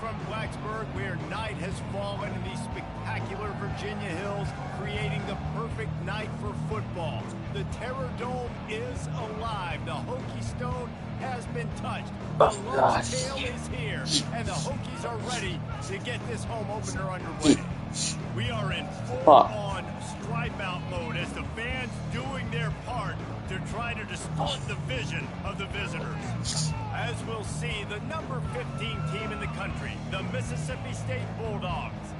from Blacksburg, where night has fallen in these spectacular Virginia hills, creating the perfect night for football. The Terror Dome is alive. The Hokie Stone has been touched. The lunch pail is here, and the Hokies are ready to get this home opener underway. We are in full-on stripe-out mode as the fans doing their part to try to distort the vision of the visitors. As we'll see, the number 15 team in the country, the Mississippi State Bulldogs,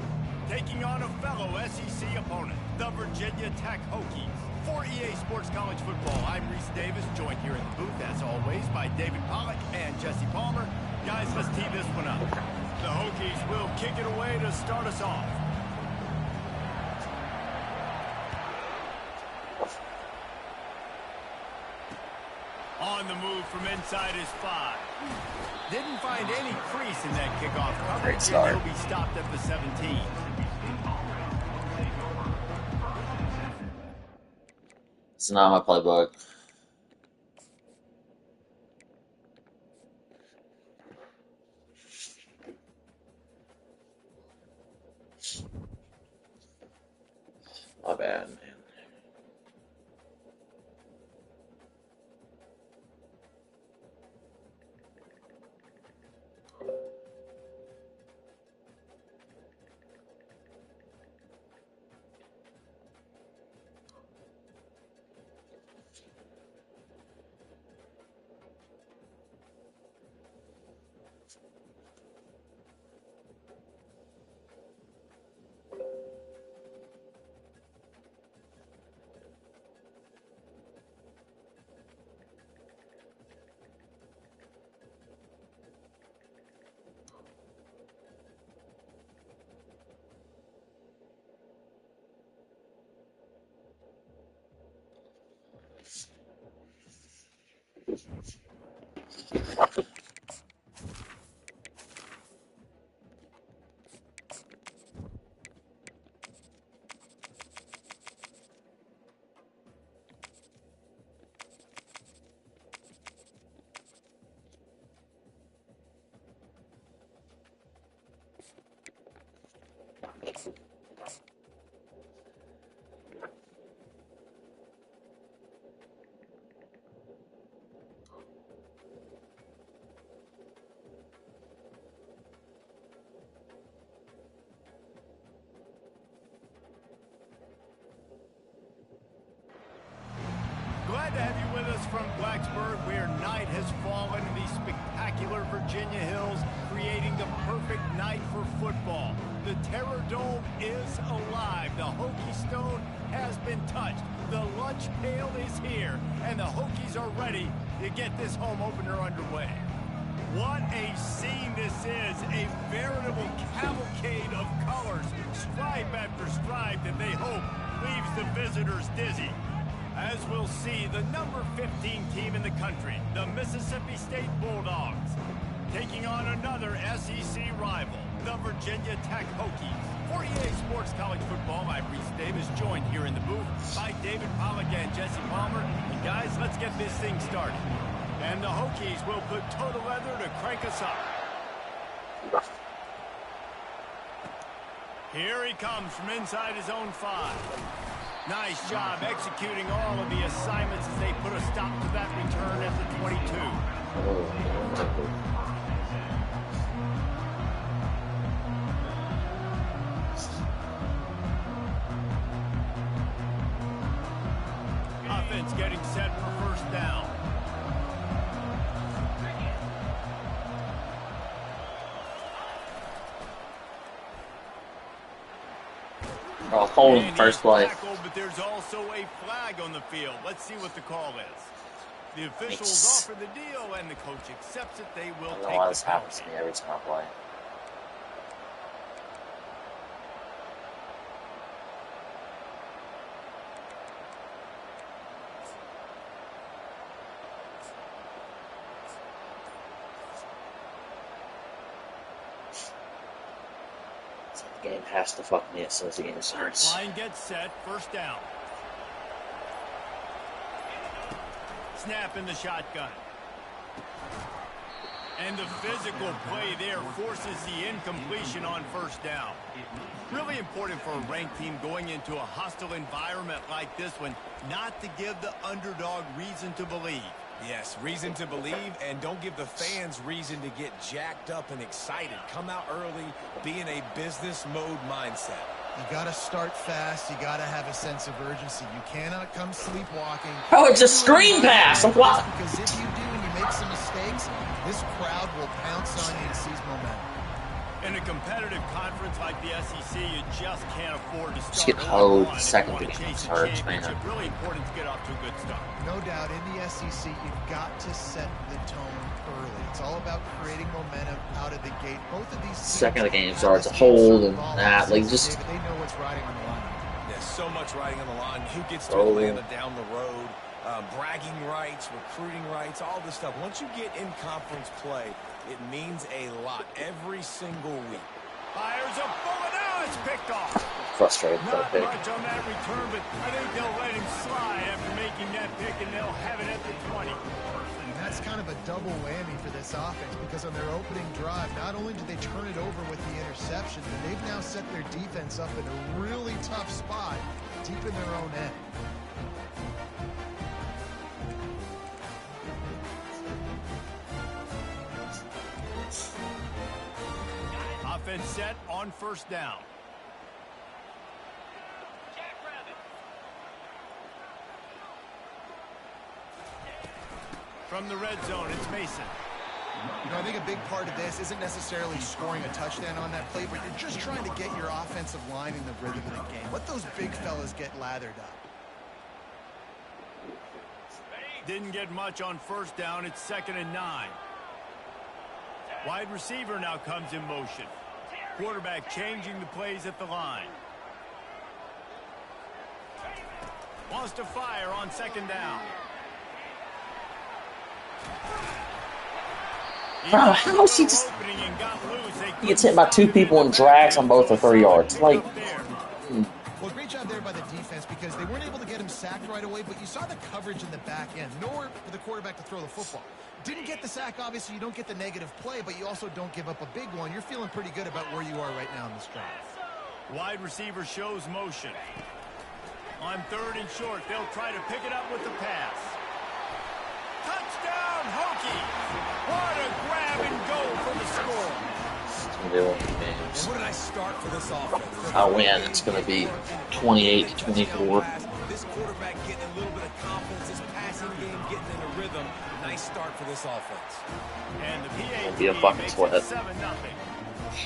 taking on a fellow SEC opponent, the Virginia Tech Hokies. For EA Sports College Football, I'm Reese Davis, joined here in the booth, as always, by David Pollack and Jesse Palmer. Guys, let's tee this one up. The Hokies will kick it away to start us off. On the move from inside his 5. Didn't find any crease in that kickoff coverage, and he'll be stopped at the 17. It's not my playbook. My bad, man. Glad to have you with us from Blacksburg, where night has fallen in these spectacular Virginia hills, creating the perfect night for football. The Terror Dome is alive. The Hokie Stone has been touched. The lunch pail is here, and the Hokies are ready to get this home opener underway. What a scene this is, a veritable cavalcade of colors, stripe after stripe, that they hope leaves the visitors dizzy. As we'll see, the number 15 team in the country, the Mississippi State Bulldogs, taking on another SEC rival, the Virginia Tech Hokies. For EA Sports College Football, I'm Reese Davis, joined here in the booth by David Pollack and Jesse Palmer. And guys, let's get this thing started. And the Hokies will put toe to leather to crank us up. Here he comes from inside his own 5. Nice job executing all of the assignments as they put a stop to that return at the 22. Offense getting set for first down. I'll hold him first play. But there's also a flag on the field. Let's see what the call is. The officials offer the deal, and the coach accepts it. They will take the penalty. I don't know why this happens to me every time I play. The game has to fuck me as soon as the game starts. Line gets set, first down. Snap in the shotgun. And the physical play there forces the incompletion on first down. Really important for a ranked team going into a hostile environment like this one, not to give the underdog reason to believe. Yes, reason to believe, and don't give the fans reason to get jacked up and excited. Come out early, be in a business mode mindset. You got to start fast. You got to have a sense of urgency. You cannot come sleepwalking. Oh, it's a screen pass. What? Because if you do and you make some mistakes, this crowd will pounce on you and seize momentum. In a competitive conference like the SEC, you just can't afford to start. Just get hoed second becomes hard, man. It's really important to get off to a good start. No doubt, in the SEC, you've got to set the tone early. It's all about creating momentum out of the gate. Both of these second the game starts, a hold and that, like just. They know what's riding on the line. There's so much riding on the line. Who gets to Atlanta down the road? Bragging rights, recruiting rights, all this stuff. Once you get in conference play, it means a lot every single week. Fires a bullet out. It's picked off. Frustrated with that Not pick. much on that return, but I think they'll let him slide after making that pick, and they'll have it at the 20. And that's kind of a double whammy for this offense, because on their opening drive, not only did they turn it over with the interception, but they've now set their defense up in a really tough spot deep in their own end. Offense set on first down. From the red zone, it's Mason. You know, I think a big part of this isn't necessarily scoring a touchdown on that play, but you're just trying to get your offensive line in the rhythm of the game. Let those big fellas get lathered up. Didn't get much on first down. It's 2nd and 9. Wide receiver now comes in motion. Quarterback changing the plays at the line. Wants to fire on 2nd down. Bro, how is he just... He gets hit by 2 people and drags on both for 3 yards. Like... Well, great job there by the defense, because they weren't able to get him sacked right away, but you saw the coverage in the back end. Nowhere for the quarterback to throw the football. Didn't get the sack, obviously. You don't get the negative play, but you also don't give up a big one. You're feeling pretty good about where you are right now in this drive. Wide receiver shows motion. On 3rd and short, they'll try to pick it up with the pass. Touchdown, Hokie! What a grab and go for the score. And what did I start for this offense? I'll win. It's going to be 28-24. This quarterback getting a little bit of confidence, this passing game getting in a rhythm. Nice start for this offense. And the PA It'll be a fucking sweat. 7-0.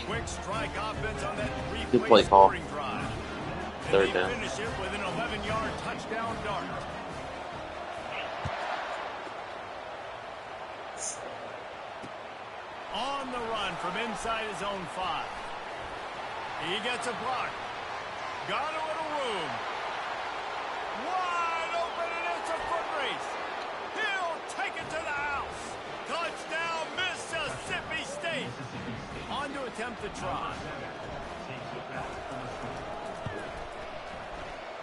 Quick strike offense on that Good play call. drive. 3rd down. Finish it with an 11-yard touchdown dart. On the run from inside his own 5. He gets a block. Got a little room. Wide open, and it's a foot race. He'll take it to the house. Touchdown, Mississippi State. On to attempt the try.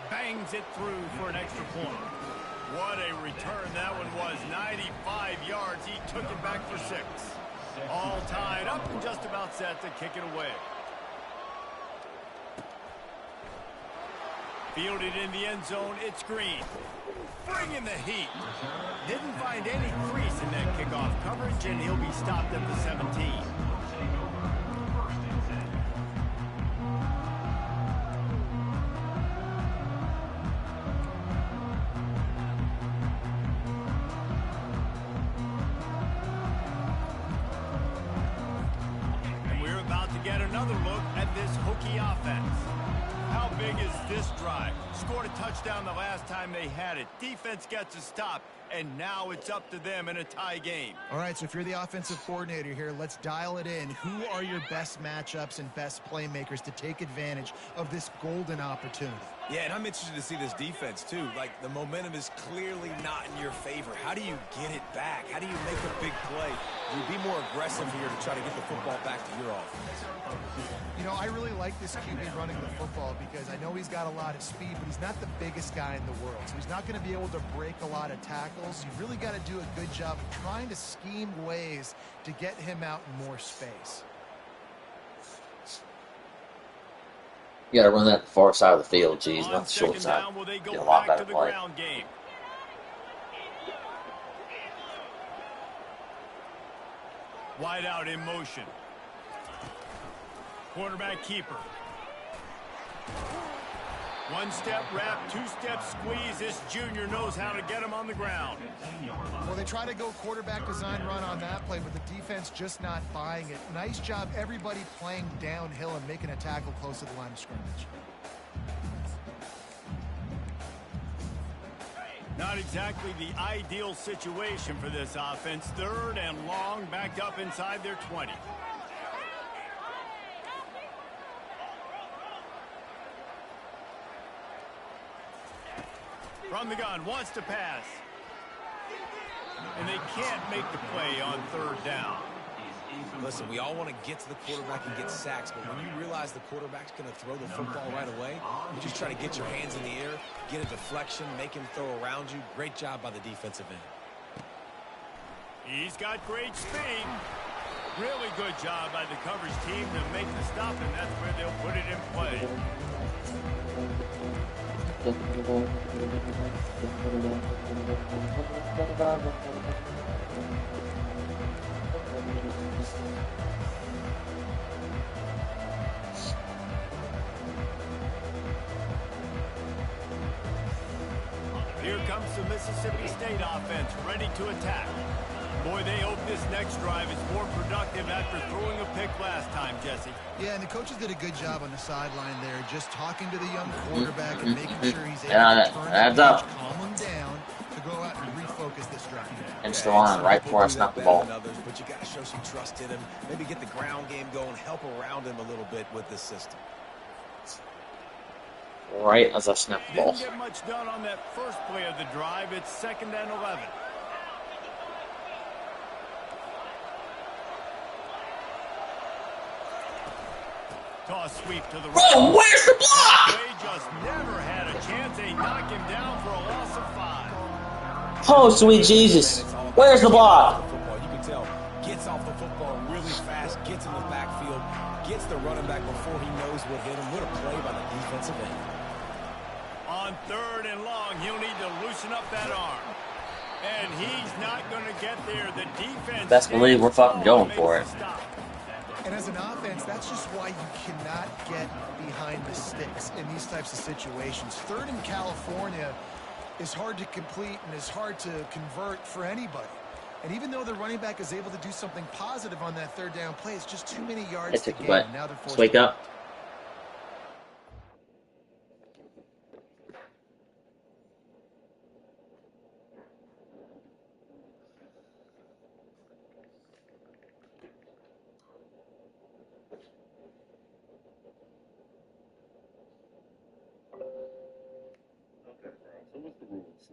Bangs it through for an extra point. What a return that one was. 95 yards. He took it back for 6. All tied up and just about set to kick it away. Fielded in the end zone, it's Green. Bringing the heat. Didn't find any crease in that kickoff coverage, and he'll be stopped at the 17. Get another look at this Hokie offense. How big is this drive? Scored a touchdown the last time they had it. Defense gets a stop, and now it's up to them in a tie game. All right, so if you're the offensive coordinator here, let's dial it in. Who are your best matchups and best playmakers to take advantage of this golden opportunity? Yeah, and I'm interested to see this defense, too. Like, the momentum is clearly not in your favor. How do you get it back? How do you make a big play? You be more aggressive here to try to get the football back to your offense. You know, I really like this QB running the football, because I know he's got a lot of speed, but he's not the biggest guy in the world. So he's not going to be able to break a lot of tackles. tackles. You've really got to do a good job of trying to scheme ways to get him out in more space. You got to run that far side of the field, geez, not the short side. Get a lot better play. Wide out in motion. Quarterback keeper. One-step wrap, two-step squeeze. This junior knows how to get him on the ground. Well, they try to go quarterback design run on that play, but the defense just not buying it. Nice job, everybody playing downhill and making a tackle close to the line of scrimmage. Not exactly the ideal situation for this offense. 3rd and long, backed up inside their 20. From the gun, wants to pass. And they can't make the play on 3rd down. Listen, we all want to get to the quarterback and get sacks, but when you realize the quarterback's going to throw the football right away, you just try to get your hands in the air, get a deflection, make him throw around you. Great job by the defensive end. He's got great speed. Really good job by the coverage team to make the stop, and that's where they'll put it in play. Here comes the Mississippi State offense, ready to attack. Boy, they hope this next drive is more productive after throwing a pick last time, Jesse. Yeah, and the coaches did a good job on the sideline there, just talking to the young quarterback and making sure he's able to turn the pitch, calm him down to go out and refocus this drive. Into the line right before I snap the ball. But you got to show some trust in him. Maybe get the ground game going, help around him a little bit with this system. Right as I snap the ball. Didn't get much done on that first play of the drive. It's 2nd and 11. Toss sweep to the right. Oh, where's the block? They just never had a chance. They knock him down for a loss of 5. Oh, sweet Jesus. Where's the block? You can tell, gets off the football really fast, gets in the backfield, gets the running back before he knows what hit him. What a play by the defensive end. On 3rd and long, he'll need to loosen up that arm. And he's not going to get there. The defense... Best believe we're fucking going for it. And as an offense, that's just why you cannot get behind the sticks in these types of situations. 3rd in California is hard to complete and is hard to convert for anybody. And even though the running back is able to do something positive on that 3rd down play, it's just too many yards to gain. Now they're forced to wake up.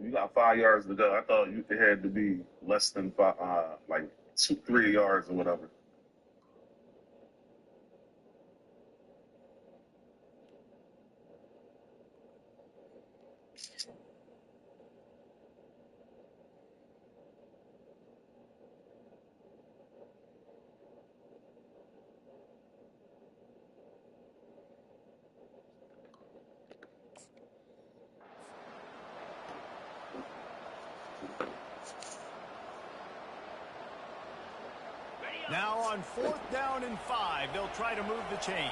You got 5 yards to go. I thought it had to be less than 5, like 2-3 yards or whatever. Now on 4th down and 5, they'll try to move the chains.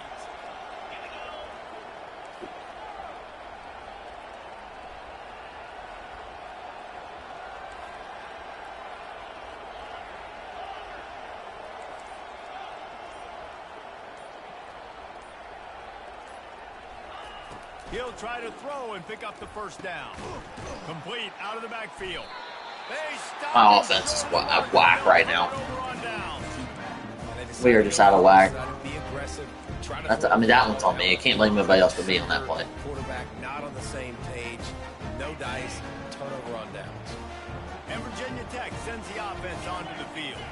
He'll try to throw and pick up the 1st down. Complete out of the backfield. My offense is out of whack right now. We are just out of whack. I mean, that one's on me. I can't blame anybody else but me on that play. Quarterback not on the same page. No dice. Turnover on downs. And Virginia Tech sends the offense onto the field.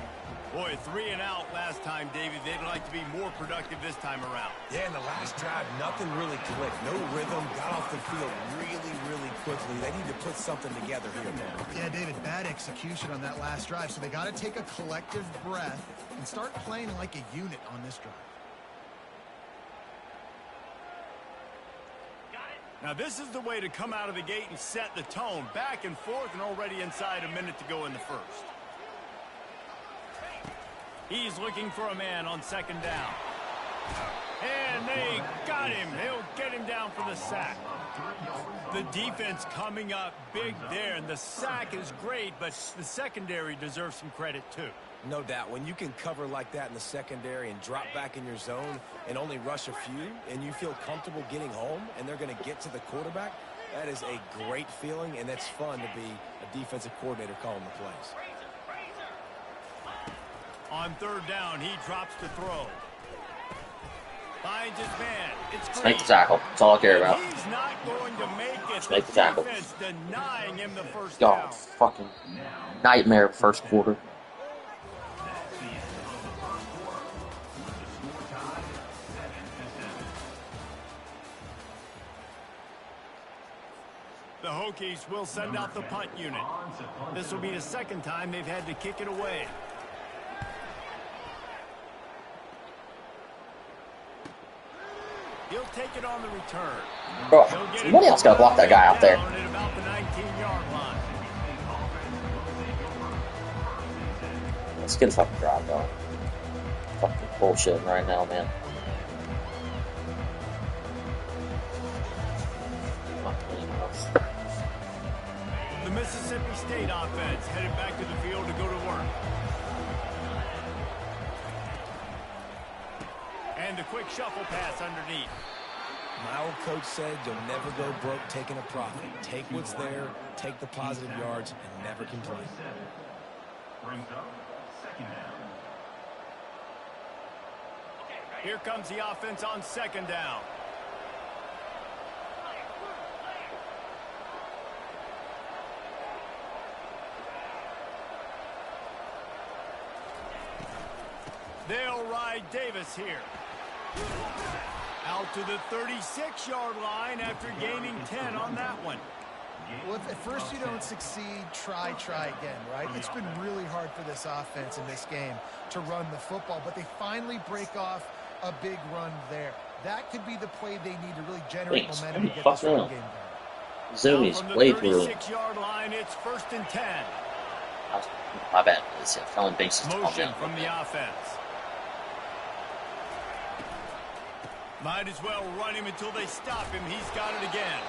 Boy, 3 and out last time, David. They'd like to be more productive this time around. Yeah, in the last drive, nothing really clicked. No rhythm. Got off the field really, really quickly. They need to put something together here, man. Yeah, David, bad execution on that last drive. So they got to take a collective breath and start playing like a unit on this drive. Now this is the way to come out of the gate and set the tone. Back and forth and already inside a minute to go in the first. He's looking for a man on second down. And they got him. He'll get him down for the sack. The defense coming up big there, and the sack is great, but the secondary deserves some credit too. No doubt. When you can cover like that in the secondary and drop back in your zone and only rush a few, and you feel comfortable getting home, and they're going to get to the quarterback, that is a great feeling, and it's fun to be a defensive coordinator calling the plays. On third down, he drops to throw. Finds his man. It's Just make the tackle. That's all I care about. He's not going to make it. Just make the tackle. Denying him the first God, down. fucking nightmare first quarter. The Hokies will send out the punt unit. This will be the second time they've had to kick it away. He'll take it on the return. Bro, somebody else got to block that guy out there. At about the 19-yard line. Let's get a fucking drive going. Fucking bullshit right now, man. The Mississippi State offense headed back to the field to go to work. And the quick shuffle pass underneath. My old coach said you'll never go broke taking a profit. Take what's there, take the positive yards, and never complain. Brings up second down. Here comes the offense on second down. They'll ride Davis here. Out to the 36-yard line after gaining 10 on that one. Well, if at first you don't succeed, try again, right? It's been really hard for this offense in this game to run the football, but they finally break off a big run there. That could be the play they need to really generate momentum to get this run game going. Zoomies way too early. 36-yard line, it's first and 10. My bad. It's felon basis. Motion from the offense. Might as well run him until they stop him. He's got it again.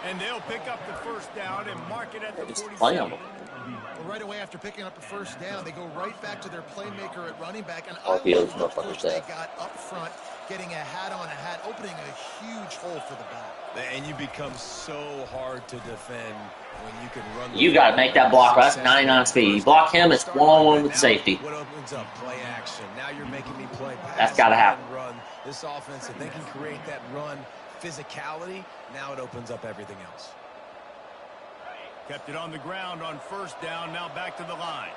And they'll pick up the first down and mark it at the 47. Well, right away after picking up the first down, they go right back to their playmaker at running back. And I love the push they got up front, getting a hat on a hat, opening a huge hole for the back. And you become so hard to defend when you can run. You got to make that block. That's 99 speed. You block him, it's one-on-one with safety. What opens up? Play action. Now you're making me play pass. That's got to happen. Run. This offense, if they can create that run physicality, now it opens up everything else. Kept it on the ground on first down, now back to the line.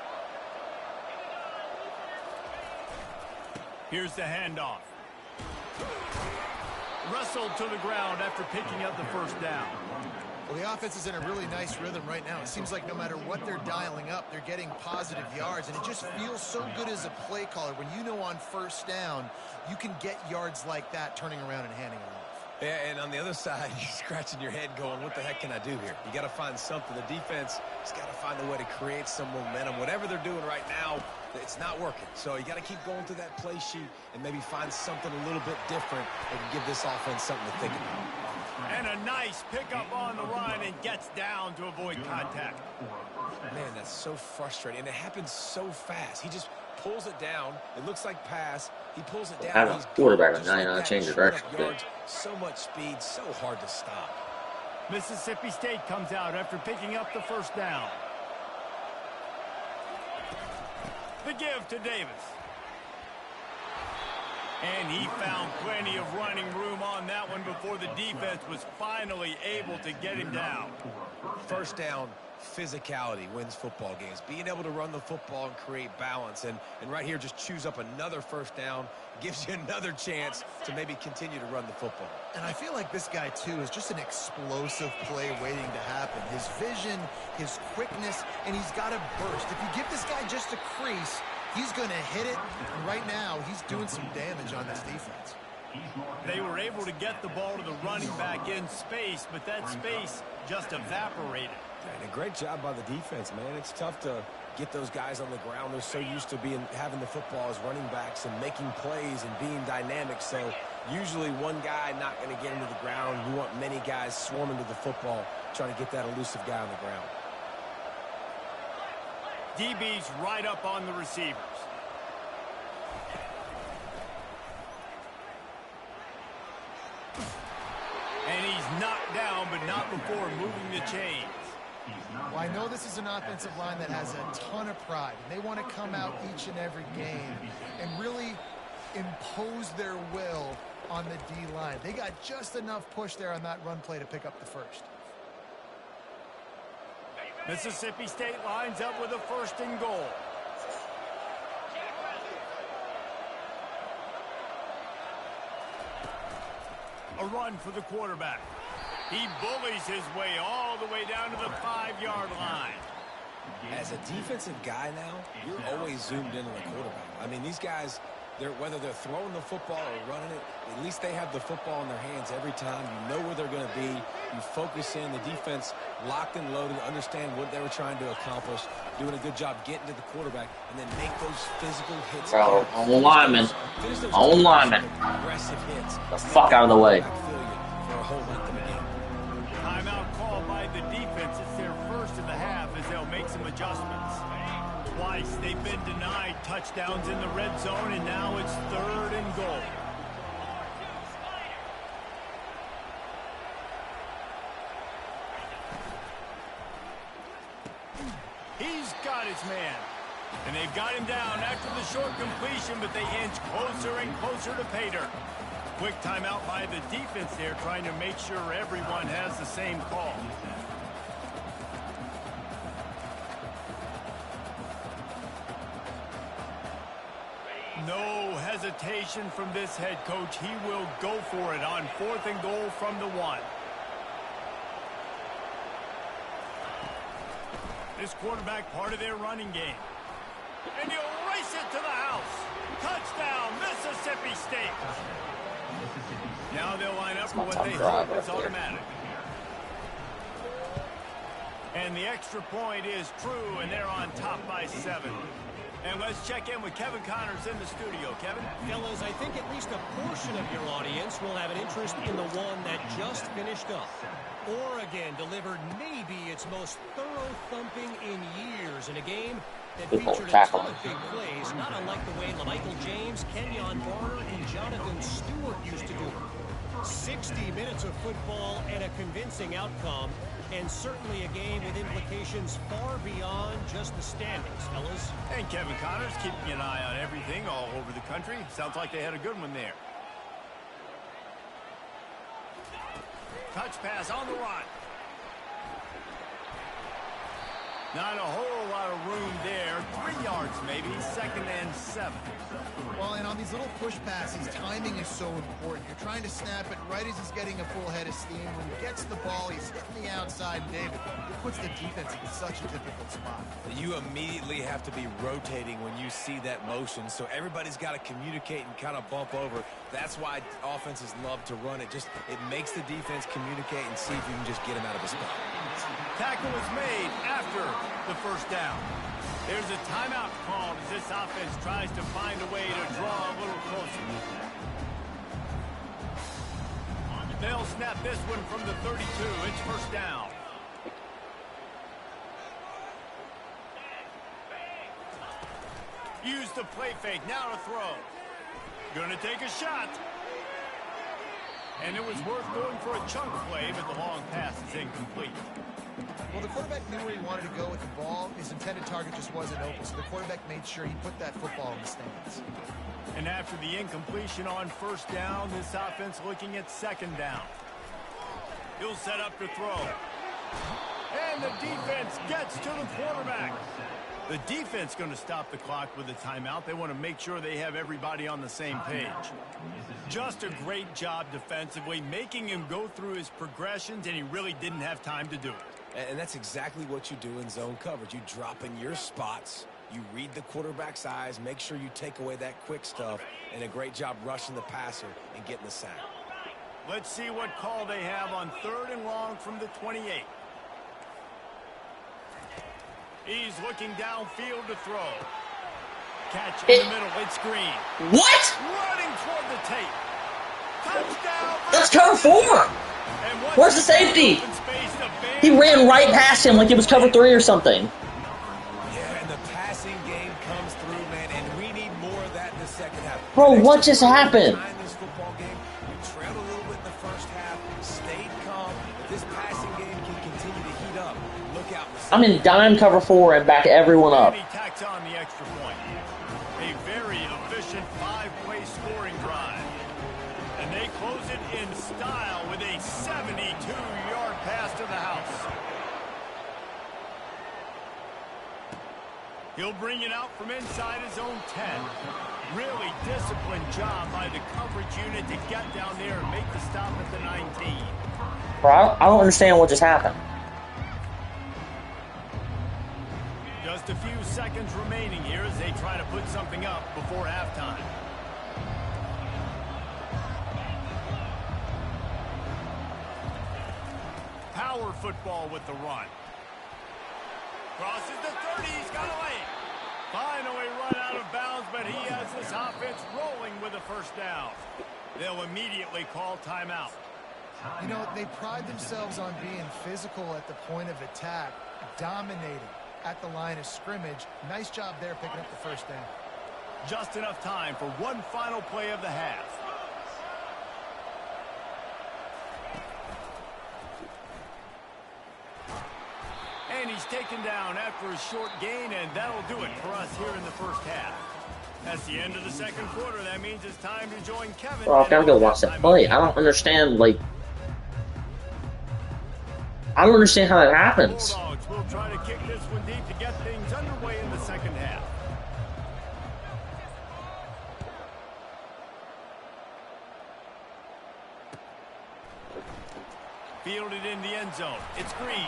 Here's the handoff. Wrestled to the ground after picking up the first down. Well, the offense is in a really nice rhythm right now. It seems like no matter what they're dialing up, they're getting positive yards, and it just feels so good as a play caller when you know on first down you can get yards like that turning around and handing it off. Yeah, and on the other side, you're scratching your head going, what the heck can I do here? You got to find something. The defense has got to find a way to create some momentum. Whatever they're doing right now, it's not working. So you got to keep going through that play sheet and maybe find something a little bit different that can give this offense something to think about. And a nice pickup on the run and gets down to avoid contact. Man, that's so frustrating. And it happens so fast. He just pulls it down. It looks like pass. He pulls it down. Having a quarterback with 99 change of direction. So much speed, so hard to stop. Mississippi State comes out after picking up the first down. The give to Davis. And he found plenty of running room on that one before the defense was finally able to get him down. First down, physicality wins football games. Being able to run the football and create balance. And right here, just choose up another first down. Gives you another chance to maybe continue to run the football. And I feel like this guy, too, is just an explosive play waiting to happen. His vision, his quickness, and he's got a burst. If you give this guy just a crease, he's going to hit it. And right now, he's doing some damage on this defense. They were able to get the ball to the running back in space, but that space just evaporated. And a great job by the defense, man. It's tough to get those guys on the ground. They're so used to having the football as running backs and making plays and being dynamic. So usually one guy not going to get into the ground. You want many guys swarming to the football, trying to get that elusive guy on the ground. DB's right up on the receivers. And he's knocked down, but not before moving the chains. Well, I know this is an offensive line that has a ton of pride. And they want to come out each and every game and really impose their will on the D-line. They got just enough push there on that run play to pick up the first. Mississippi State lines up with a 1st and goal. A run for the quarterback. He bullies his way all the way down to the 5-yard line. As a defensive guy now, you're always zoomed in on the quarterback. I mean, these guys, whether they're throwing the football or running it, at least they have the football in their hands every time. You know where they're going to be. You focus in. The defense locked and loaded, understand what they were trying to accomplish, doing a good job getting to the quarterback, and then make those physical hits. Bro, own lineman. Own lineman. Aggressive hits. The fuck out of the way. For a whole length of the game. Timeout called by the defense. It's their first of the half as they'll make some adjustments. Twice they've been denied touchdowns in the red zone, and now it's 3rd and goal. He's got his man. And they've got him down after the short completion, but they inch closer and closer to pay dirt. Quick timeout by the defense there, trying to make sure everyone has the same call. No hesitation from this head coach. He will go for it on 4th and goal from the 1. This quarterback part of their running game. And he'll race it to the house. Touchdown, Mississippi State. Now they'll line up for what they hope is automatic. And the extra point is true, and they're on top by 7. And let's check in with Kevin Connors in the studio. Kevin? Fellas, I think at least a portion of your audience will have an interest in the one that just finished up. Oregon delivered maybe its most thorough thumping in years in a game that featured a ton of big plays, not unlike the way LaMichael James, Kenyon Barner, and Jonathan Stewart used to do it. 60 minutes of football and a convincing outcome, and certainly a game with implications far beyond just the standings, fellas. And Kevin Connors keeping an eye on everything all over the country. Sounds like they had a good one there. Touch pass on the run. Not a whole lot of room there. 3 yards maybe. 2nd and 7. Well, and on these little push passes, timing is so important. You're trying to snap it right as he's getting a full head of steam. When he gets the ball, he's hitting the outside. David, it puts the defense in such a difficult spot. You immediately have to be rotating when you see that motion, so everybody's got to communicate and kind of bump over. That's why offenses love to run it. It makes the defense communicate and see if you can just get him out of his spot. Tackle is made after the 1st down. There's a timeout called as this offense tries to find a way to draw a little closer. They'll snap this one from the 32. It's 1st down. Use the play fake. Now to throw. Gonna take a shot. And it was worth going for a chunk play, but the long pass is incomplete. Well, the quarterback knew where he wanted to go with the ball. His intended target just wasn't open, so the quarterback made sure he put that football in the stands. And after the incompletion on first down, this offense looking at second down. He'll set up to throw. And the defense gets to the quarterback. The defense going to stop the clock with a timeout. They want to make sure they have everybody on the same page. Just a great job defensively, making him go through his progressions, and he really didn't have time to do it. And that's exactly what you do in zone coverage. You drop in your spots, you read the quarterback's eyes, make sure you take away that quick stuff, and a great job rushing the passer and getting the sack. Let's see what call they have on 3rd and long from the 28. He's looking downfield to throw. Catch in the middle. It's Green. What? Running toward the tape. Touchdown. That's cover 4. Where's the safety? He ran right past him like it was cover 3 or something. Yeah, and the passing game comes through, man, and we need more of that in the second half. Bro, what just happened? This football game, we trailed a little bit in the first half, stayed calm. If this passing game can continue to heat up, look out. I'm in dime cover 4 and back everyone up. And he tacks on the extra point. A very efficient 5-play scoring drive. And they close it in style with a 72-yard pass to the house. He'll bring it out from inside his own 10. Really disciplined job by the coverage unit to get down there and make the stop at the 19. Bro, I don't understand what just happened. Just a few seconds remaining here as they try to put something up before halftime. Power football with the run. Crosses the 30, he's got a lane. Finally run out of bounds, but he has this offense rolling with a first down. They'll immediately call timeout. You know, they pride themselves on being physical at the point of attack, dominating at the line of scrimmage. Nice job there picking up the first down. Just enough time for one final play of the half. And he's taken down after a short gain, and that'll do it for us here in the first half. That's the end of the second quarter. That means it's time to join Kevin. Bro, I've got to go watch that play. I don't understand, like... I don't understand how that happens. Bulldogs will try to kick this one deep to get things underway in the second half. Fielded in the end zone. It's Green.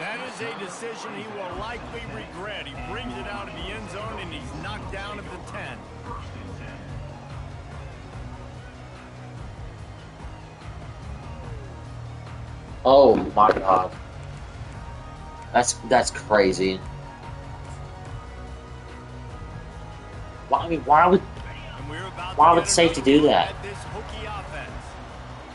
That is a decision he will likely regret. He brings it out of the end zone, and he's knocked down at the 10. Oh my god. That's crazy. Why would safety do that?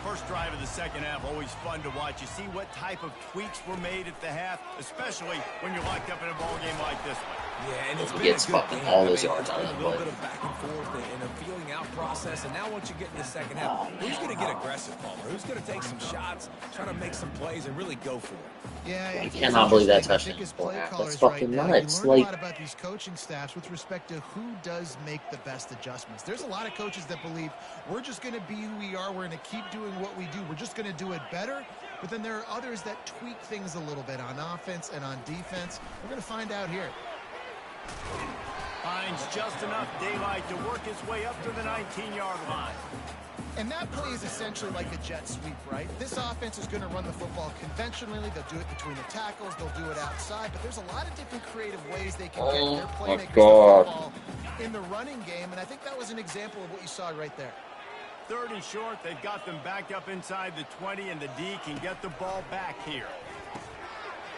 First drive of the second half, always fun to watch. You see what type of tweaks were made at the half, especially when you're locked up in a ball game like this one. Yeah, and it's He been gets a good fucking game. all those yards on A him, little but... bit of back and forth and a feeling out process, and now once you get in the second half, who's going to get aggressive, Palmer? Who's going to take some shots, try to make some plays, and really go for it? Yeah, I cannot believe that touchdown. That's fucking nuts. You learn a lot about these coaching staffs with respect to who does make the best adjustments. There's a lot of coaches that believe we're just going to be who we are. We're going to keep doing what we do. We're just going to do it better. But then there are others that tweak things a little bit on offense and on defense. We're going to find out here. Finds just enough daylight to work his way up to the 19-yard line. And that play is essentially like a jet sweep, right? This offense is going to run the football conventionally. They'll do it between the tackles. They'll do it outside. But there's a lot of different creative ways they can get their playmakers the football in the running game. And I think that was an example of what you saw right there. 30 short. They've got them backed up inside the 20, and the D can get the ball back here.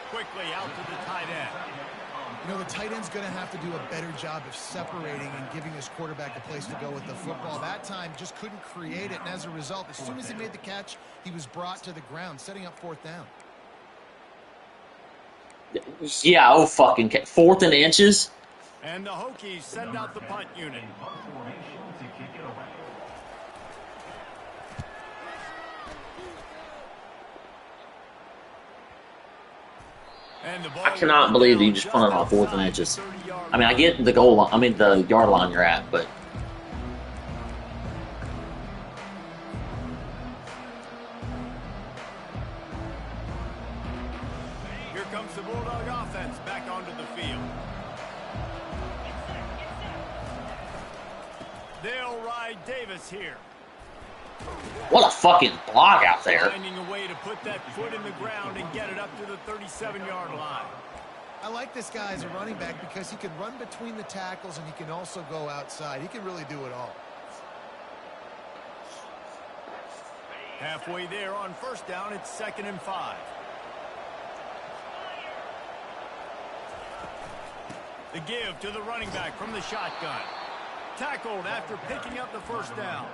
Quickly out to the tight end. You know, the tight end's going to have to do a better job of separating and giving his quarterback a place to go with the football. That time just couldn't create it, and as a result, as soon as he made the catch, he was brought to the ground, setting up fourth down. Yeah, oh fucking 4th and inches? And the Hokies send out the punt unit. I cannot believe you just punted on 4th and inches. I mean, I get the goal line, I mean the yard line you're at, but comes the Bulldog offense back onto the field. They'll ride Davis here. What a fucking block out there. Finding a way to put that foot in the ground and get it up to the 37-yard line. I like this guy as a running back because he can run between the tackles and he can also go outside. He can really do it all. Halfway there on first down, it's 2nd and 5. The give to the running back from the shotgun. Tackled after picking up the first down.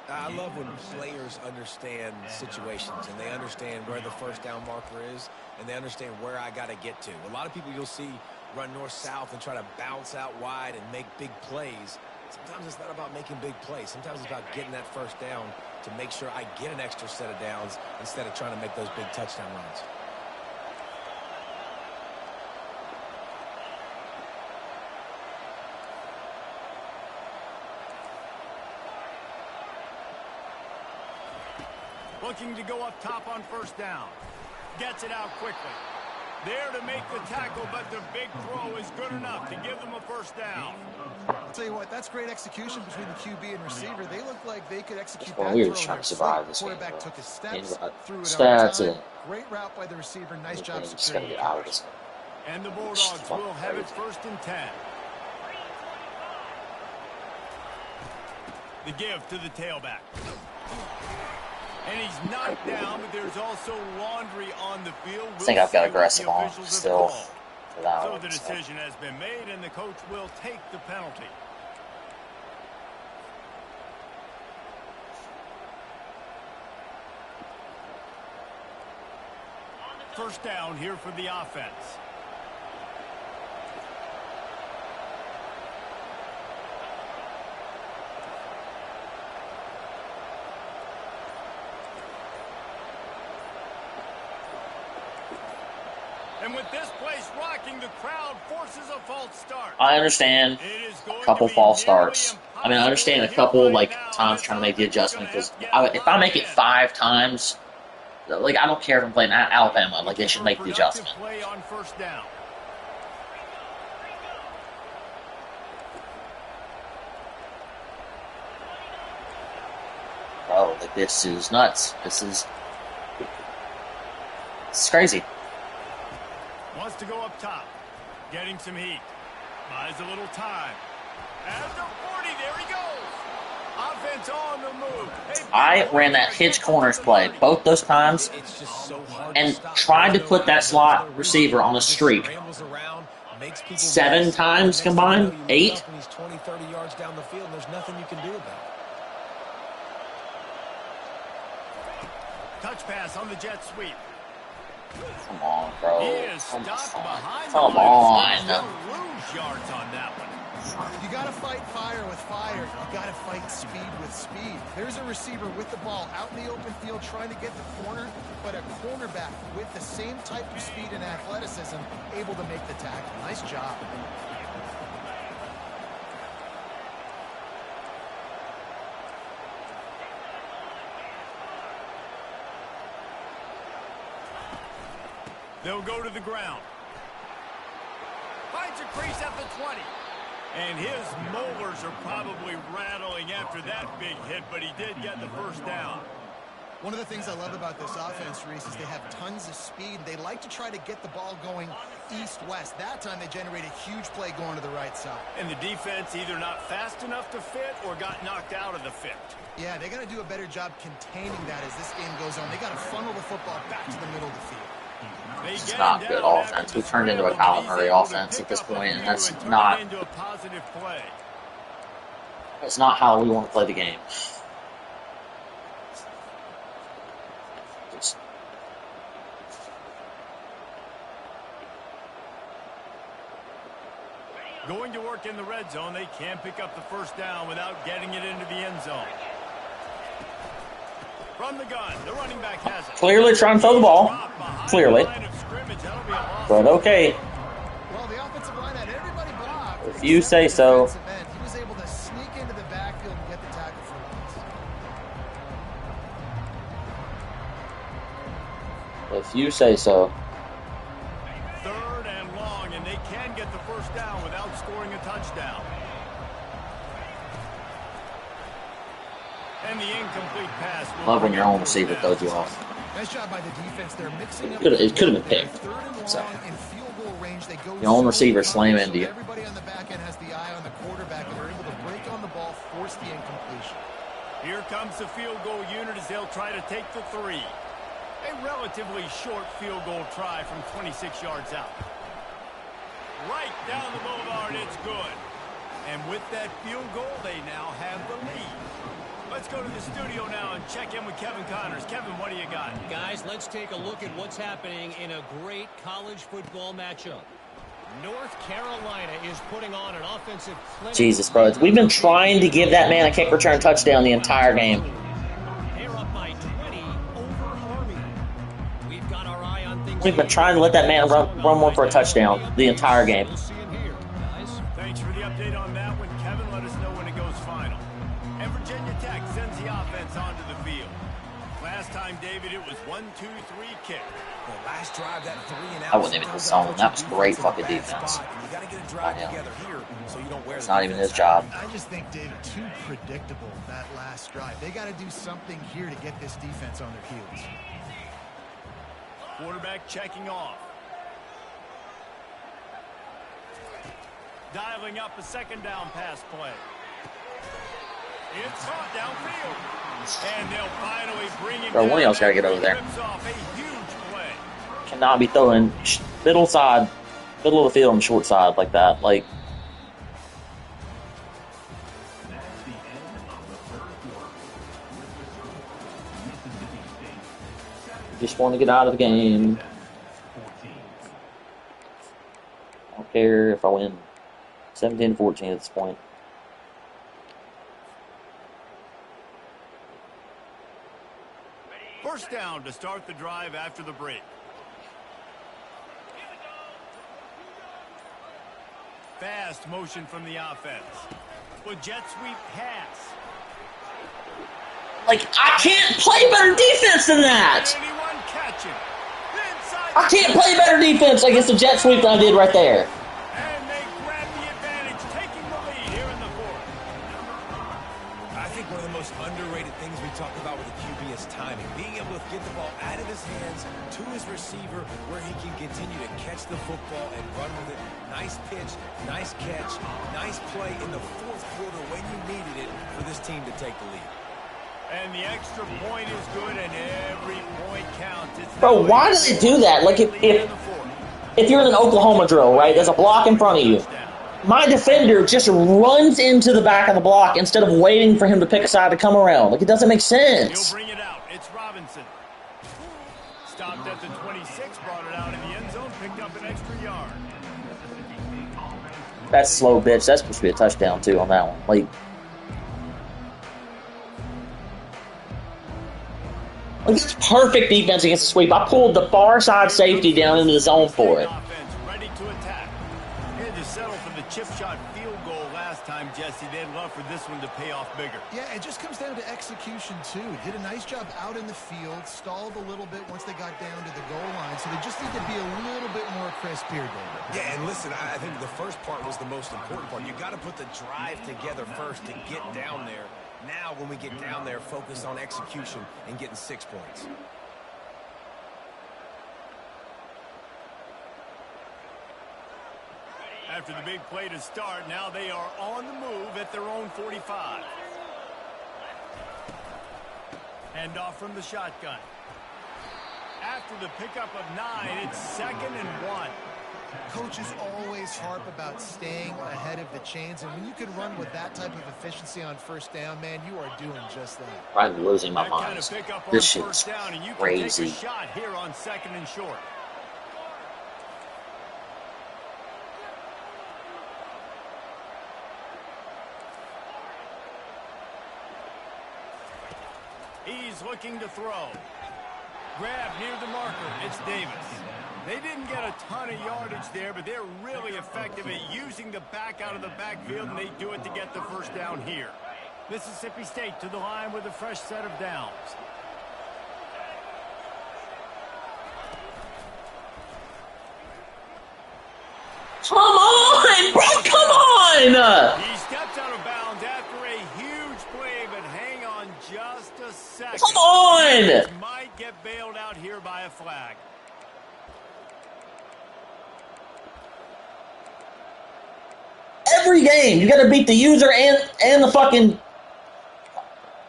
I love when players understand situations and they understand where the first down marker is and they understand where I got to get to. A lot of people you'll see run north-south and try to bounce out wide and make big plays. Sometimes it's not about making big plays. Sometimes it's about getting that first down to make sure I get an extra set of downs instead of trying to make those big touchdown runs. Looking to go up top on first down. Gets it out quickly. There to make the tackle, but the big throw is good enough to give them a first down. I'll tell you what, that's great execution between the QB and receiver. They look like they could execute Well, that we were throw just trying in to their survive sleep. this game. Quarterback took his steps, threw it Stats on and time. Great route by the receiver. Nice job just gotta securing get the out of catch. this. And the Bulldogs will have it 1st and 10. The give to the tailback. And he's knocked down, but there's also laundry on the field. I think I've got aggressive on still for that So one. the decision has been made, and the coach will take the penalty. First down here for the offense. And with this place rocking, the crowd forces a false start. I understand a couple false starts. I mean, I understand a couple times trying to make the adjustment because if I make it 5 times, like I don't care if I'm playing Alabama, like they should make the adjustment. Play on first down. Bro, like this is nuts. This is crazy. Wants to go up top. Getting some heat. Buys a little time. At the 40, there he goes. Offense on the move. I ran that hitch corners play both those times and tried to put that slot receiver on a streak. 7 times combined? 8? He's 20, 30 yards down the field, and there's nothing you can do about it. Touch pass on the jet sweep. Come on, bro. He is stopped behind Come the on. He'll lose yards on that one. You got to fight fire with fire. You got to fight speed with speed. There's a receiver with the ball out in the open field trying to get the corner, but a cornerback with the same type of speed and athleticism able to make the tackle. Nice job. They'll go to the ground. Finds a crease at the 20. And his molars are probably rattling after that big hit, but he did get the first down. One of the things I love about this offense, Reese, is they have tons of speed. They like to try to get the ball going east-west. That time they generate a huge play going to the right side. And the defense either not fast enough to fit or got knocked out of the fit. Yeah, they got to do a better job containing that as this game goes on. They got to funnel the football back to the middle of the field. It's not good offense. We've turned into a Kyler Murray offense at this point, and that's not. It's not how we want to play the game. Going to work in the red zone, they can't pick up the first down without getting it into the end zone. From the gun, the running back has it. Clearly trying to throw the ball. Clearly. But okay. Well, the offensive line had everybody blocked. If you say so. He was able to sneak into the backfield and get the tackle for loss. If you say so. the incomplete pass. Love when your own receiver throws you off. Nice job by the defense. They're mixing up. It could have been picked. So your own receiver slam into you. Everybody on the back end has the eye on the quarterback, and they're able to break on the ball, force the incompletion. Here comes the field goal unit as they'll try to take the 3. A relatively short field goal try from 26 yards out. Right down the boulevard, it's good. And with that field goal, they now have the lead. Let's go to the studio now and check in with Kevin Connors. Kevin, what do you got? Guys, let's take a look at what's happening in a great college football matchup. North Carolina is putting on an offensive clinic. Jesus, bro. We've been trying to give that man a kick return touchdown the entire game. They're up by 20 over Army. We've got our eye on things. We've been trying to let that man run one for a touchdown the entire game. We'll see him here, guys. Thanks for the update on that one, Kevin. Let us know when it goes final. And Virginia Tech sends the offense onto the field. Last time, David, it was 1-2-3 kick. The last drive, that 3 and out. I wasn't even his zone. That was great fucking defense. You got to get a drive together here so you don't wear It's not even his job. I just think, David, too predictable that last drive. They got to do something here to get this defense on their heels. Quarterback checking off. Dialing up a second down pass play. It's caught downfield. And they'll finally bring it Bro, one of y'all's got to get over there. Cannot be throwing middle of the field on the short side like that. Like, That's the end of the third quarter. Mississippi State. just want to get out of the game. 14. I don't care if I win 17-14 at this point. First down to start the drive after the break. Fast motion from the offense. With jet sweep pass. Like, I can't play better defense than that! Anyone catching? Inside I can't play better defense against the jet sweep that I did right there. and they grab the advantage, taking the lead here in the fourth. I think one of the most underrated things we talk about with the QB is timing. Being able to get the ball out of his hands to his receiver where he can continue to catch the football and run with it. Nice pitch, nice catch, nice play in the fourth quarter when you needed it for this team to take the lead. And the extra point is good, and every point counts. It's Bro, why do they do that? Like, if you're in an Oklahoma drill, right, there's a block in front of you. My defender just runs into the back of the block instead of waiting for him to pick a side to come around. Like, it doesn't make He'll sense. bring it out. It's Robinson. Stopped at the 26, brought it out in the end zone, picked up an extra yard. That's slow, bitch. That's supposed to be a touchdown, too, on that one. Like, it's perfect defense against the sweep. I pulled the far side safety down into the zone for it. Offense ready to attack. Had to settle for the chip shot field goal last time, Jesse. They'd love for this one to pay off bigger. Yeah, it just comes down to execution, too. Did a nice job out in the field, stalled a little bit once they got down to the goal line, so they just need to be a little bit more crisp here, David. Yeah, and listen, I think the first part was the most important part. You got to put the drive together first to get down there. Now, when we get down there, focus on execution and getting 6 points. After the big play to start, now they are on the move at their own 45. Hand off from the shotgun. After the pickup of 9, it's 2nd and 1. Coaches always harp about staying ahead of the chains, and when you can run with that type of efficiency on first down, man, you are doing just that. I'm losing my That kind mind. of pickup on This first shit's down, and you can crazy. take a shot here on 2nd and short. He's looking to throw. Grab near the marker. It's Davis. They didn't get a ton of yardage there, but they're really effective at using the back out of the backfield, and they do it to get the first down here. Mississippi State to the line with a fresh set of downs. Come on, bro, come on! He steps out of bounds after a huge play, but hang on just seconds. Come on! Might get bailed out here by a flag. Every game, you gotta beat the user and the fucking...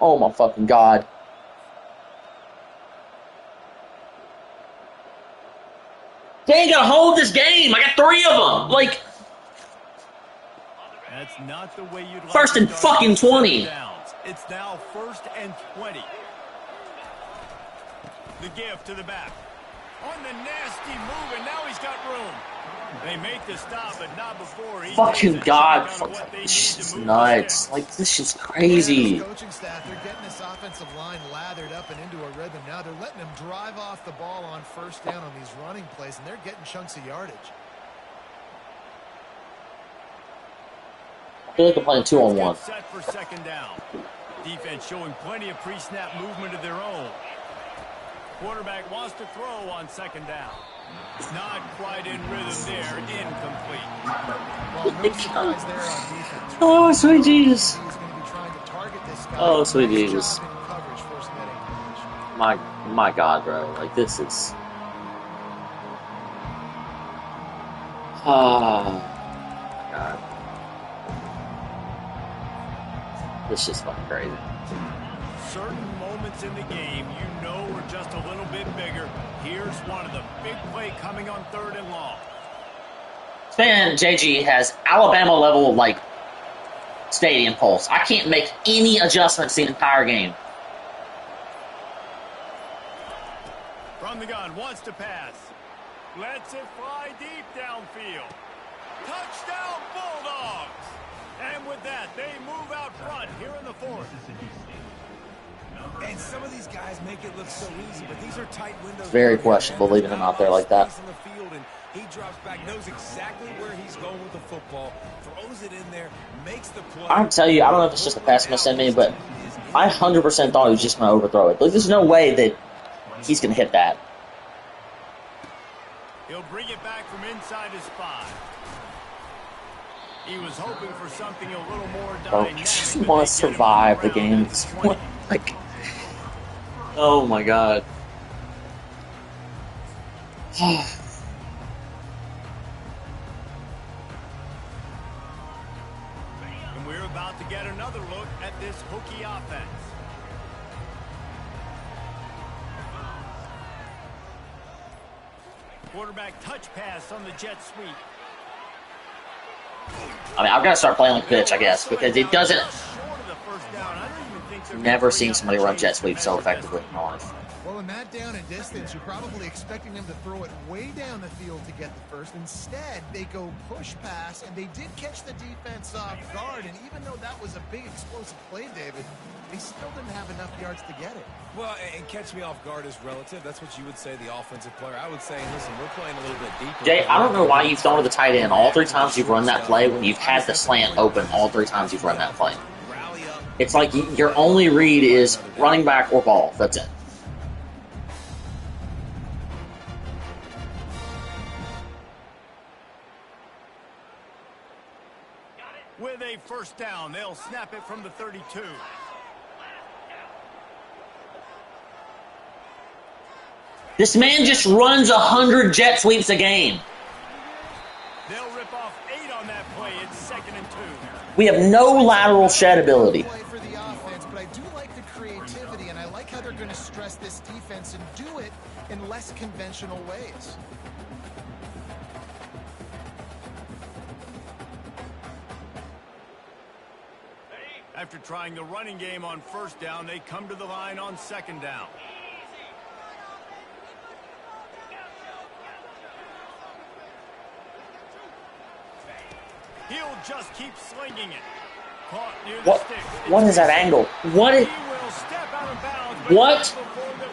Oh my fucking god. They ain't gonna hold this game. I got 3 of them. Like, That's not the way you'd like first and fucking 20. It's now 1st and 20. The give to the back. On the nasty move, and now he's got room. They make the stop, but not before he Fucking god. This shit's nuts. Like, this shit's crazy. Coaching staff, they're getting this offensive line lathered up and into a rhythm now. They're letting them drive off the ball on first down on these running plays, and they're getting chunks of yardage. I feel like they're playing 2-on-1. Set for 2nd down. Defense showing plenty of pre-snap movement of their own. Quarterback wants to throw on 2nd down. Not quite in rhythm there. Incomplete. Well, no surprise there on defense. Oh, sweet Jesus. He's going to be trying to target this guy. Oh, sweet Nice Jesus. job in coverage, forcing that incompletion. My god, bro. Like, this is... Oh, my god. This is fucking crazy. Certain moments in the game you know are just a little bit bigger. Here's one of the big play coming on 3rd and long. Fan JG has Alabama level, like, stadium pulse. I can't make any adjustments the entire game. From the gun, wants to pass. Lets it fly deep downfield. Touchdown Bulldogs! And with that, they move out front here in the 4th. And some of these guys make it look so easy, but these are tight windows. Very questionable leaving him out there like that. He drops back, knows exactly where he's going with the football, throws it in there, makes the play. I'll tell you, I don't know if it's just a pessimist in me, but I 100% thought he was just going to overthrow it. Like, there's no way that he's going to hit that. He'll bring it back from inside his 5. He was hoping for something a little more dynamic. Bro, you just want to survive the game. Like, oh my god. And we're about to get another look at this hooky offense. Quarterback touch pass on the jet sweep. I mean, I've got to start playing like pitch, I guess, because it doesn't... Never seen somebody run jet sweep so effectively in my life. Well, in that down and distance, you're probably expecting them to throw it way down the field to get the first. Instead, they go push pass, and they did catch the defense off guard. And even though that was a big explosive play, David, they still didn't have enough yards to get it. Well, and catch me off guard is relative. That's what you would say, the offensive player. I would say, listen, we're playing a little bit deeper. Jay, I don't know why you've thrown to the tight end all 3 times you've run that play when you've had the slant open all 3 times you've run that play. It's like your only read is running back or ball. That's it. With a 1st down, they'll snap it from the 32. This man just runs 100 jet sweeps a game. They'll rip off 8 on that play. It's 2nd and 2. We have no lateral shed ability. For the offense, but I do like the creativity, and I like how they're going to stress this defense and do it in less conventional ways. After trying the running game on 1st down, they come to the line on 2nd down. He'll just keep slinging it. Caught near the stick. What is that angle? What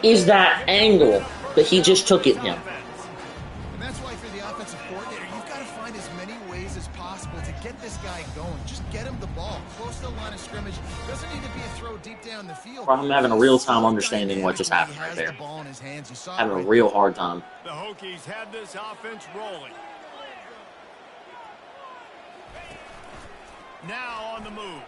is that angle that he just took at him? And that's why for the offensive coordinator, you've got to find as many ways as possible to get this guy going. Just get him the ball close to the line of scrimmage. Doesn't need to be a throw deep down the field. I'm having a real time understanding what just happened right there. Having a real hard time. The Hokies had this offense rolling. Now on the move.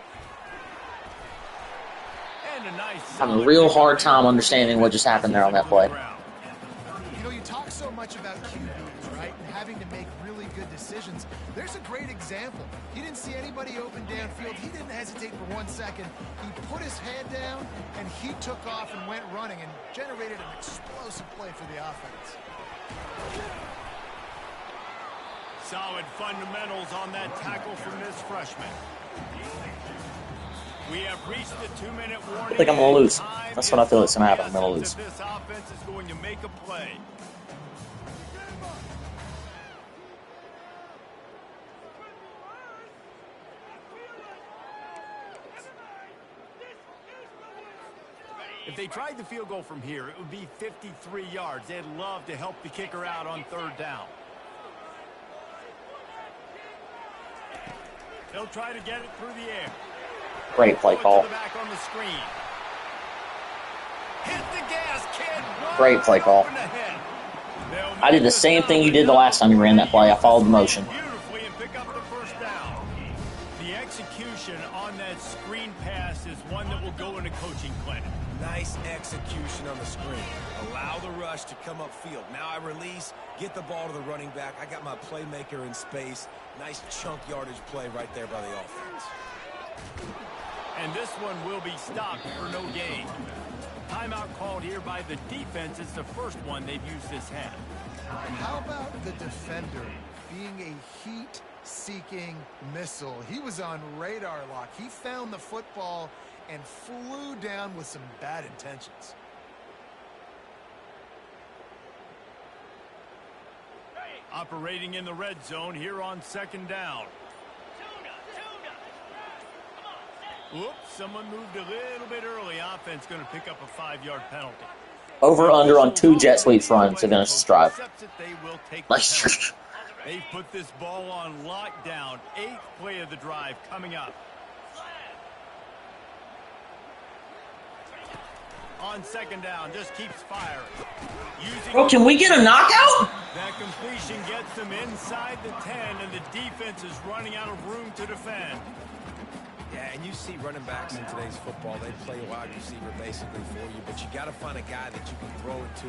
And a nice Having a real hard time understanding what just happened there on that play. You know, you talk so much about QBs, right, and having to make really good decisions. There's a great example. He didn't see anybody open downfield. He didn't hesitate for 1 second. He put his head down, and he took off and went running and generated an explosive play for the offense. Solid fundamentals on that tackle from this freshman. We have reached the 2-minute warning. I think I'm going to lose. That's what I feel it's going to happen. I'm going to lose. This offense is going to make a play. If they tried the field goal from here, it would be 53 yards. They'd love to help the kicker out on 3rd down. They'll try to get it through the air. Great play call. Great play call. I did the same thing you did the last time you ran that play. I followed the motion. Beautifully and pick up the 1st down. The execution on that screen pass is one that will go in a coaching clinic. Nice execution on the screen. Allow the rush to come upfield. Now I release, get the ball to the running back. I got my playmaker in space. Nice chunk yardage play right there by the offense. And this one will be stopped for no gain. Timeout called here by the defense. It's the first one they've used this half. How about the defender being a heat-seeking missile? He was on radar lock. He found the football and flew down with some bad intentions. Operating in the red zone here on 2nd down. Oops, someone moved a little bit early. Offense going to pick up a 5-yard penalty. Over under on 2 jet sweeps run to finish this drive. They've put this ball on lockdown. 8th play of the drive coming up. On 2nd down, just keeps firing. Bro, can we get a knockout? That completion gets them inside the 10, and the defense is running out of room to defend. Yeah, and you see running backs in today's football, they play wide receiver basically for you, but you got to find a guy that you can throw it to,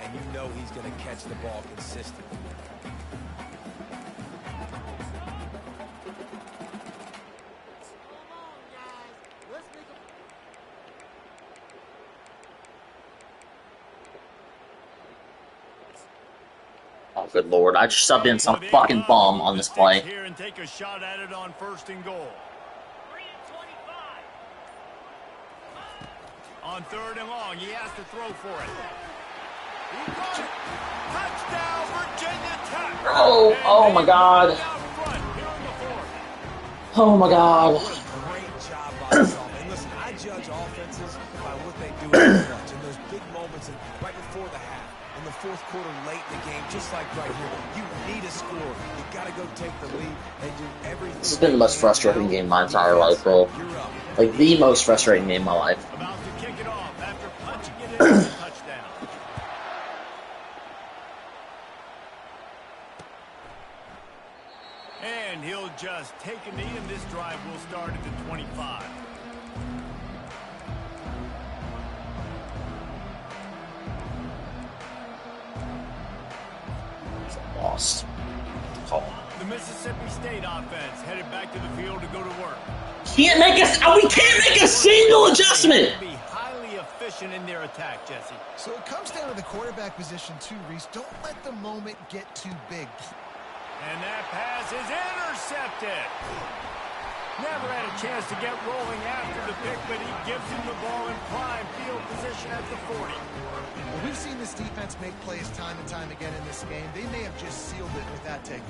and you know he's going to catch the ball consistently. Oh, good Lord. I just subbed in some fucking bum on this play. Here and take a shot at it on 1st and goal. On 3rd and long, he has to throw for it. He got it. Touchdown, Virginia Tech. Oh my God. Oh my God. What a great job by this offense. And listen, I judge offenses by what they do in the clutch. In those big moments and right before the half, in the 4th quarter, late in the game, just like right here, you need a score. You got to go take the lead and do everything. This has been the most frustrating game of my entire life, bro. Like, the most frustrating game of my life. About to kick it off after punching it in for a touchdown. And he'll just take a knee, and this drive will start at the 25. Lost. Oh. The Mississippi State offense headed back to the field to go to work. We can't make a single adjustment. Be highly efficient in their attack, Jesse. So it comes down to the quarterback position too, Reese. Don't let the moment get too big. And that pass is intercepted. Never had a chance to get rolling after the pick, but he gives him the ball in prime field position at the 40. Well, we've seen this defense make plays time and time again in this game. They may have just sealed it with that takeaway.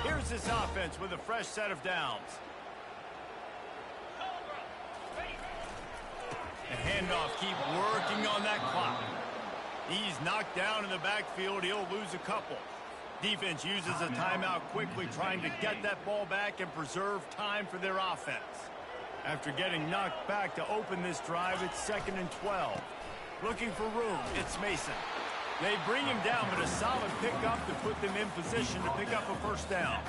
Here's this offense with a fresh set of downs. The handoff, keep working on that clock. He's knocked down in the backfield. He'll lose a couple. Defense uses a timeout quickly, trying to get that ball back and preserve time for their offense. After getting knocked back to open this drive, it's 2nd and 12. Looking for room, it's Mason. They bring him down, but a solid pickup to put them in position to pick up a first down.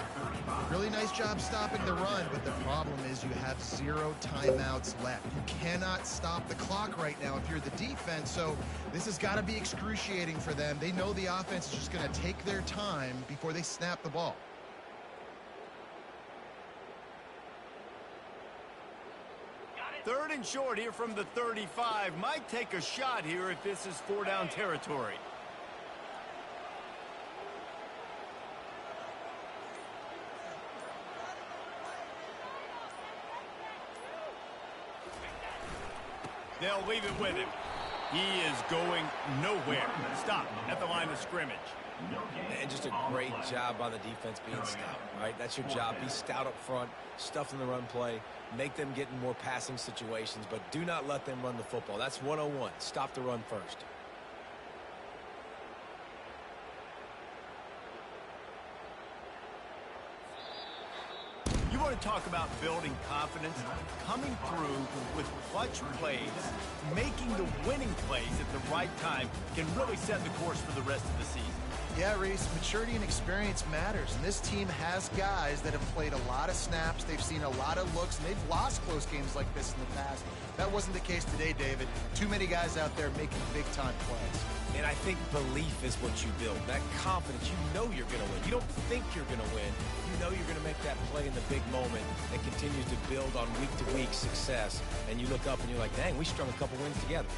Really nice job stopping the run, but the problem is you have 0 timeouts left. You cannot stop the clock right now if you're the defense, so this has got to be excruciating for them. They know the offense is just going to take their time before they snap the ball. Third and short here from the 35. Might take a shot here if this is 4-down territory. They'll leave it with him. He is going nowhere. Stop at the line of scrimmage. And just a great job by the defense being stout, right? That's your job. Be stout up front, stuff in the run play, make them get in more passing situations, but do not let them run the football. That's 101. Stop the run first. You want to talk about building confidence? Coming through with clutch plays, making the winning plays at the right time can really set the course for the rest of the season. Yeah, Reese, maturity and experience matters, and this team has guys that have played a lot of snaps, they've seen a lot of looks, and they've lost close games like this in the past. That wasn't the case today, David. Too many guys out there making big-time plays. And I think belief is what you build, that confidence. You know you're going to win. You don't think you're going to win. You know you're going to make that play in the big moment that continues to build on week-to-week success. And you look up and you're like, dang, we strung a couple wins together.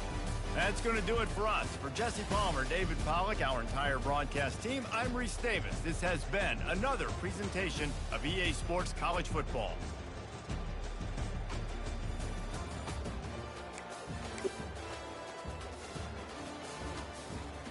That's going to do it for us. For Jesse Palmer, David Pollack, our entire broadcast team, I'm Reese Davis. This has been another presentation of EA Sports College Football.